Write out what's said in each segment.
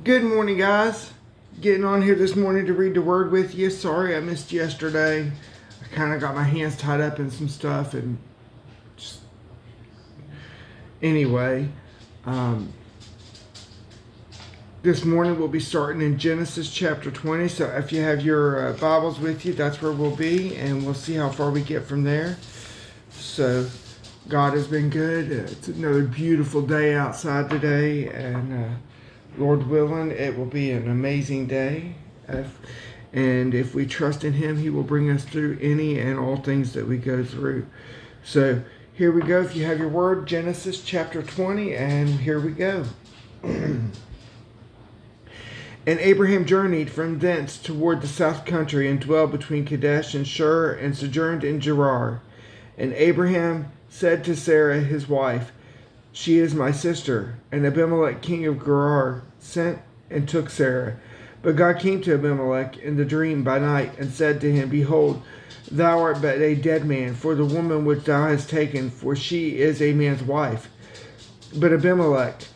Good morning, guys. Getting on here this morning to read the word with you. Sorry I missed yesterday. I kind of got my hands tied up in some stuff, and just anyway, this morning we'll be starting in Genesis chapter 20. So if you have your Bibles with you, that's where we'll be, and we'll see how far we get from there. So God has been good. It's another beautiful day outside today, and Lord willing, it will be an amazing day. And if we trust in Him, He will bring us through any and all things that we go through. So here we go. If you have your word, Genesis chapter 20, and here we go. And Abraham journeyed from thence toward the south country, and dwelled between Kadesh and Shur, and sojourned in Gerar. And Abraham said to Sarah his wife, She is my sister. And Abimelech king of Gerar sent and took Sarah. But God came to Abimelech in the dream by night, and said to him, Behold, thou art but a dead man, for the woman which thou hast taken, for she is a man's wife. But Abimelech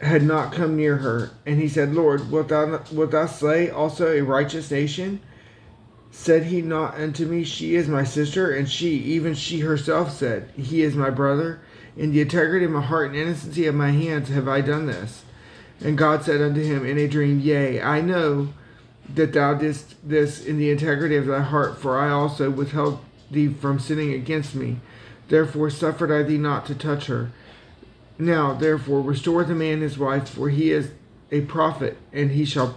had not come near her. And he said, Lord, wilt thou slay also a righteous nation? Said he not unto me, She is my sister? And she, even she herself, said, He is my brother. In the integrity of my heart and innocency of my hands have I done this. And God said unto him in a dream, Yea, I know that thou didst this in the integrity of thy heart, for I also withheld thee from sinning against me. Therefore suffered I thee not to touch her. Now, therefore, restore the man his wife, for he is a prophet, and he shall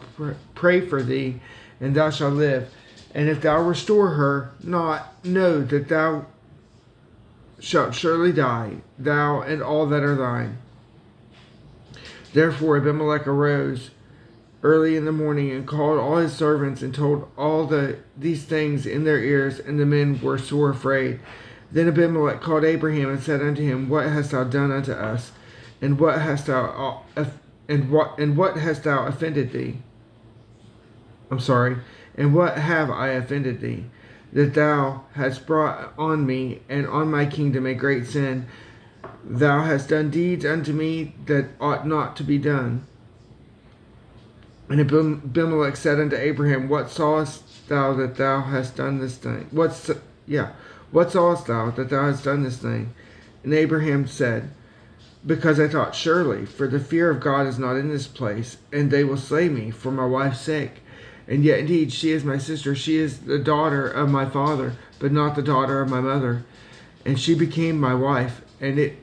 pray for thee, and thou shalt live. And if thou restore her not, know that thou shalt surely die, thou and all that are thine. Therefore Abimelech arose early in the morning, and called all his servants, and told all these things in their ears, and the men were sore afraid. Then Abimelech called Abraham, and said unto him, What hast thou done unto us? And what hast thou offended thee? And what have I offended thee? That thou hast brought on me and on my kingdom a great sin. Thou hast done deeds unto me that ought not to be done. And Abimelech said unto Abraham, What sawest thou that thou hast done this thing? What sawest thou that thou hast done this thing? And Abraham said, Because I thought, surely, for the fear of God is not in this place, and they will slay me for my wife's sake. And yet indeed she is my sister, she is the daughter of my father, but not the daughter of my mother. And she became my wife. And it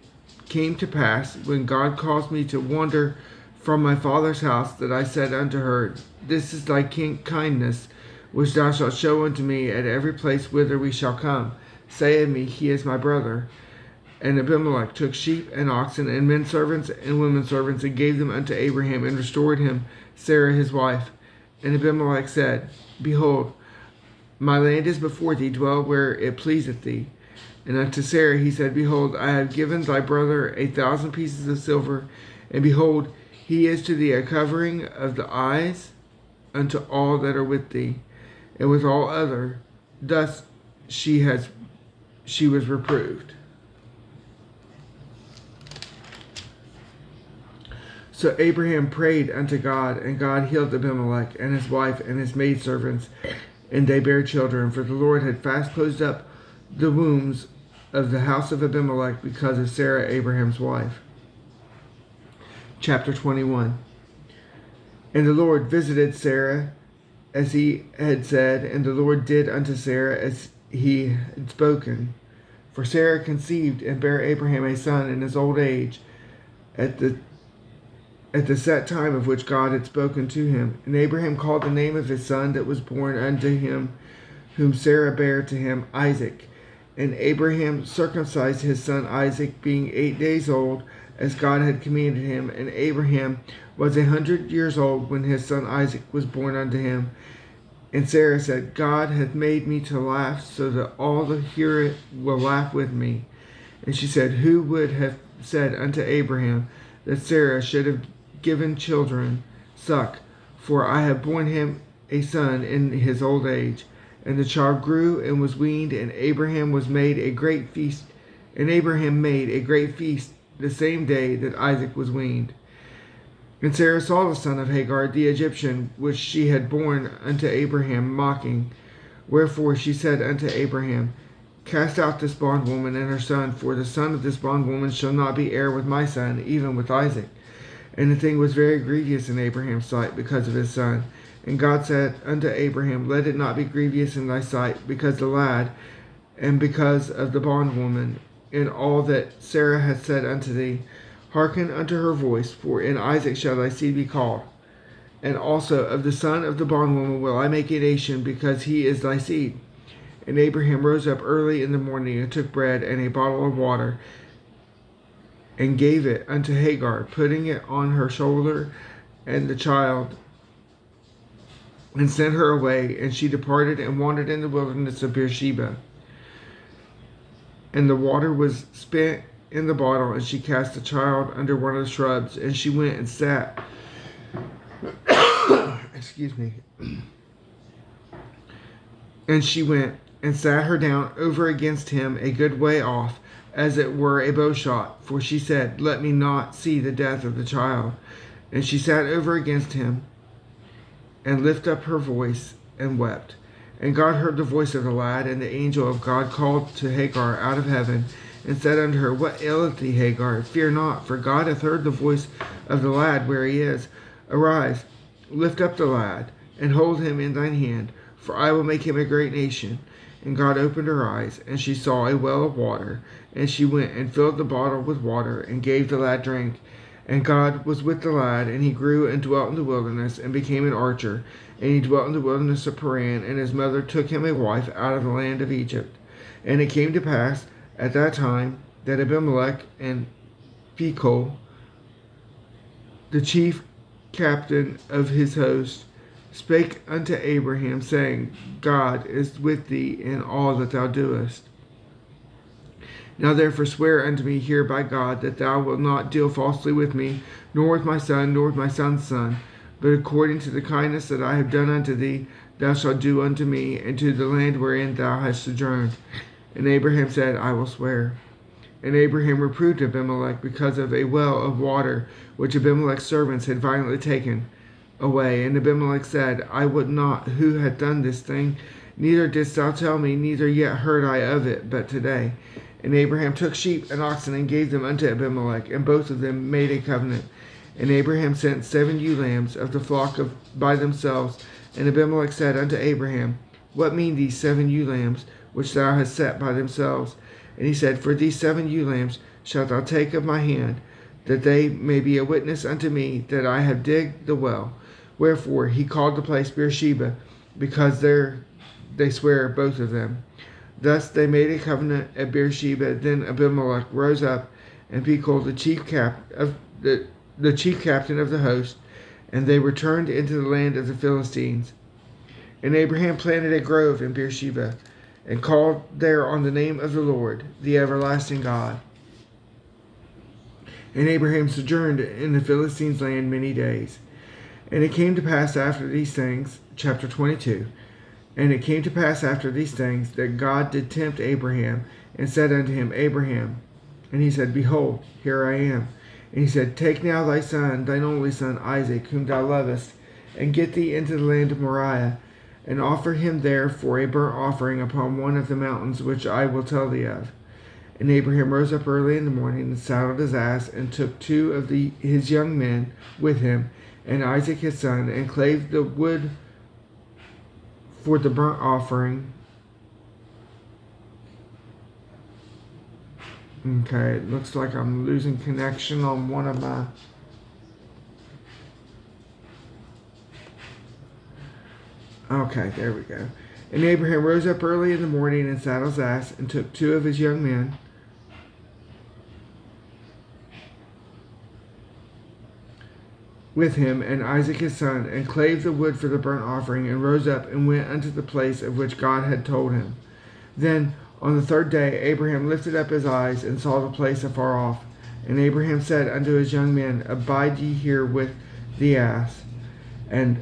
came to pass, when God caused me to wander from my father's house, that I said unto her, This is thy kindness, which thou shalt show unto me at every place whither we shall come. Say of me, He is my brother. And Abimelech took sheep and oxen and men servants and women servants, and gave them unto Abraham, and restored him Sarah his wife. And Abimelech said, Behold, my land is before thee, dwell where it pleaseth thee. And unto Sarah he said, Behold, I have given thy brother 1,000 pieces of silver, and behold, he is to thee a covering of the eyes unto all that are with thee. And with all other, thus she was reproved. So Abraham prayed unto God, and God healed Abimelech and his wife and his maidservants, and they bare children. For the Lord had fast closed up the wombs of the house of Abimelech because of Sarah, Abraham's wife. Chapter 21. And the Lord visited Sarah as he had said, and the Lord did unto Sarah as he had spoken. For Sarah conceived and bare Abraham a son in his old age, at the set time of which God had spoken to him. And Abraham called the name of his son that was born unto him, whom Sarah bare to him, Isaac. And Abraham circumcised his son Isaac, being 8 days old, as God had commanded him. And Abraham was 100 years old when his son Isaac was born unto him. And Sarah said, God hath made me to laugh, so that all that hear it will laugh with me. And she said, Who would have said unto Abraham that Sarah should have given children suck? For I have borne him a son in his old age. And the child grew and was weaned, and Abraham made a great feast the same day that Isaac was weaned. And Sarah saw the son of Hagar the Egyptian, which she had borne unto Abraham, mocking. Wherefore she said unto Abraham, Cast out this bondwoman and her son, for the son of this bondwoman shall not be heir with my son, even with Isaac. And the thing was very grievous in Abraham's sight because of his son. And God said unto Abraham, Let it not be grievous in thy sight, because the lad, and because of the bondwoman, and all that Sarah hath said unto thee. Hearken unto her voice, for in Isaac shall thy seed be called. And also of the son of the bondwoman will I make a nation, because he is thy seed. And Abraham rose up early in the morning, and took bread and a bottle of water, and gave it unto Hagar, putting it on her shoulder and the child, and sent her away. And she departed and wandered in the wilderness of Beersheba. And the water was spent in the bottle, and she cast the child under one of the shrubs, and she went and sat excuse me and she went and sat her down over against him a good way off, as it were a bow shot, for she said, Let me not see the death of the child. And she sat over against him, and lifted up her voice, and wept. And God heard the voice of the lad, and the angel of God called to Hagar out of heaven, and said unto her, What aileth thee, Hagar? Fear not, for God hath heard the voice of the lad where he is. Arise, lift up the lad, and hold him in thine hand, for I will make him a great nation. And God opened her eyes, and she saw a well of water. And she went and filled the bottle with water, and gave the lad drink. And God was with the lad, and he grew and dwelt in the wilderness, and became an archer. And he dwelt in the wilderness of Paran, and his mother took him a wife out of the land of Egypt. And it came to pass at that time that Abimelech and Phicol, the chief captain of his host, spake unto Abraham, saying, God is with thee in all that thou doest. Now therefore swear unto me here by God, that thou wilt not deal falsely with me, nor with my son, nor with my son's son, but according to the kindness that I have done unto thee, thou shalt do unto me, and to the land wherein thou hast sojourned. And Abraham said, I will swear. And Abraham reproved Abimelech because of a well of water, which Abimelech's servants had violently taken away. And Abimelech said, I would not who had done this thing, neither didst thou tell me, neither yet heard I of it, but today. And Abraham took sheep and oxen, and gave them unto Abimelech, and both of them made a covenant. And Abraham sent 7 ewe lambs of the flock by themselves. And Abimelech said unto Abraham, What mean these 7 ewe lambs, which thou hast set by themselves? And he said, For these 7 ewe lambs shalt thou take of my hand, that they may be a witness unto me that I have digged the well. Wherefore he called the place Beersheba, because there they swear both of them. Thus they made a covenant at Beersheba. Then Abimelech rose up, and Phicol the chief captain of the host, and they returned into the land of the Philistines. And Abraham planted a grove in Beersheba, and called there on the name of the Lord, the everlasting God. And Abraham sojourned in the Philistines' land many days. And it came to pass after these things, chapter 22, and it came to pass after these things that God did tempt Abraham, and said unto him, Abraham. And he said, Behold, here I am. And he said, Take now thy son, thine only son Isaac, whom thou lovest, and get thee into the land of Moriah, and offer him there for a burnt offering upon one of the mountains which I will tell thee of. And Abraham rose up early in the morning, and saddled his ass, and took 2 of his young men with him, and Isaac his son, and clave the wood for the burnt offering. Okay, it looks like I'm losing connection on one of my... Okay, there we go. And Abraham rose up early in the morning, and saddled his ass, and took 2 of his young men, with him, and Isaac his son, and clave the wood for the burnt offering, and rose up, and went unto the place of which God had told him. Then on the 3rd day Abraham lifted up his eyes, and saw the place afar off. And Abraham said unto his young men, Abide ye here with the ass, and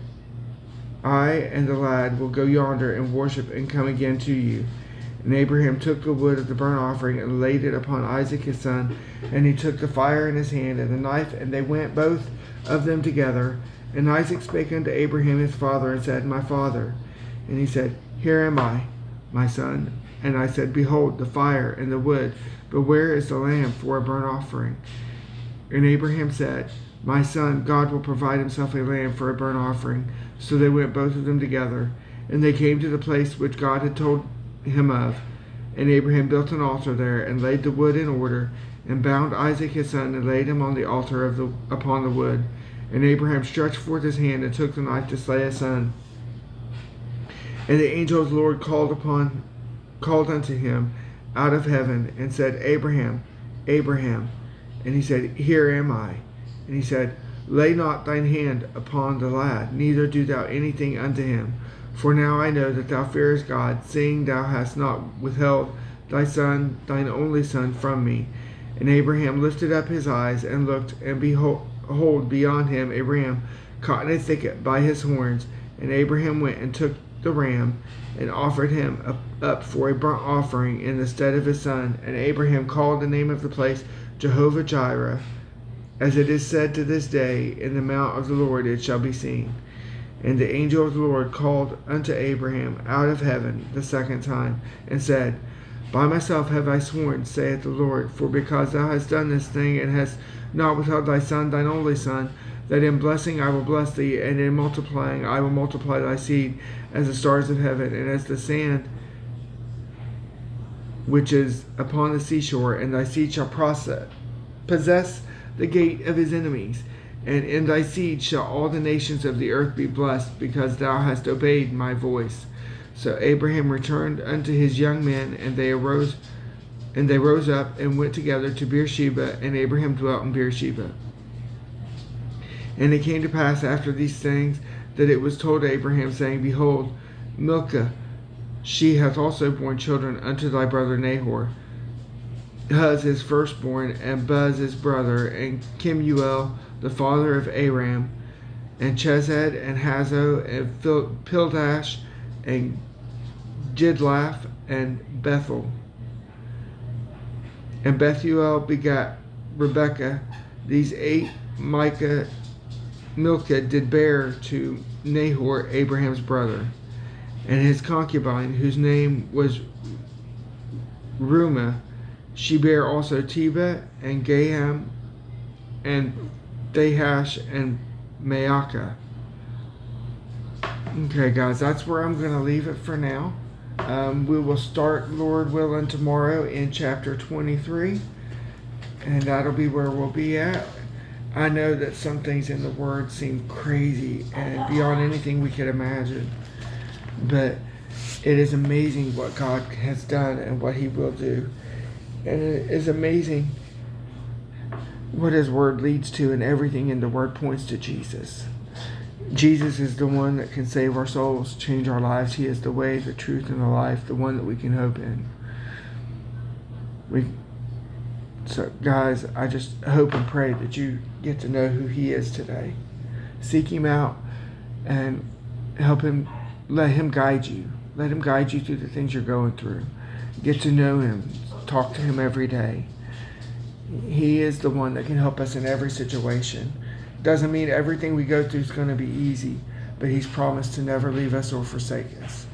I and the lad will go yonder and worship, and come again to you. And Abraham took the wood of the burnt offering and laid it upon Isaac his son. And he took the fire in his hand and the knife, and they went both of them together. And Isaac spake unto Abraham his father, and said, My father. And he said, Here am I, my son. And I said, Behold, the fire and the wood, but where is the lamb for a burnt offering? And Abraham said, My son, God will provide himself a lamb for a burnt offering. So they went both of them together. And they came to the place which God had told him of. And Abraham built an altar there, and laid the wood in order, and bound Isaac his son, and laid him on the altar upon the wood. And Abraham stretched forth his hand, and took the knife to slay his son. And the angel of the Lord called unto him out of heaven, and said, Abraham, Abraham. And he said, Here am I. And he said, Lay not thine hand upon the lad, neither do thou anything unto him. For now I know that thou fearest God, seeing thou hast not withheld thy son, thine only son, from me. And Abraham lifted up his eyes, and looked, and behold, beyond him a ram caught in a thicket by his horns. And Abraham went and took the ram, and offered him up for a burnt offering in the stead of his son. And Abraham called the name of the place Jehovah Jireh, as it is said to this day, In the mount of the Lord it shall be seen. And the angel of the Lord called unto Abraham out of heaven the second time, and said, By myself have I sworn, saith the Lord, for because thou hast done this thing, and hast not withheld thy son, thine only son, that in blessing I will bless thee, and in multiplying I will multiply thy seed as the stars of heaven, and as the sand which is upon the seashore, and thy seed shall possess the gate of his enemies. And in thy seed shall all the nations of the earth be blessed, because thou hast obeyed my voice. So Abraham returned unto his young men, and they rose up and went together to Beersheba, and Abraham dwelt in Beersheba. And it came to pass after these things that it was told Abraham, saying, Behold, Milcah, she hath also borne children unto thy brother Nahor, Huz his firstborn, and Buz his brother, and Kemuel the father of Aram, and Chesed, and Hazo, and Pildash, and Jidlaph, and Bethel. And Bethuel begat Rebekah. These 8 Milcah did bear to Nahor, Abraham's brother, and his concubine, whose name was Reumah. She bare also Tebah, and Gaham, and Dahash, and Maacah. Okay, guys, that's where I'm going to leave it for now. We will start, Lord willing, tomorrow in chapter 23, and that'll be where we'll be at. I know that some things in the Word seem crazy and beyond anything we could imagine, but it is amazing what God has done and what He will do. And it is amazing what His Word leads to, and everything in the Word points to Jesus. Jesus is the one that can save our souls, change our lives. He is the way, the truth, and the life, the one that we can hope in. So, guys, I just hope and pray that you get to know who He is today. Seek Him out and help Him, let Him guide you. Let Him guide you through the things you're going through. Get to know Him. Talk to Him every day. He is the one that can help us in every situation. Doesn't mean everything we go through is going to be easy, but He's promised to never leave us or forsake us.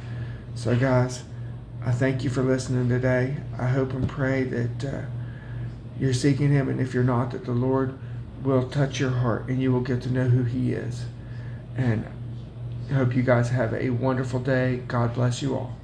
So, guys, I thank you for listening today. I hope and pray that you're seeking Him, and if you're not, that the Lord will touch your heart and you will get to know who He is. And I hope you guys have a wonderful day. God bless you all.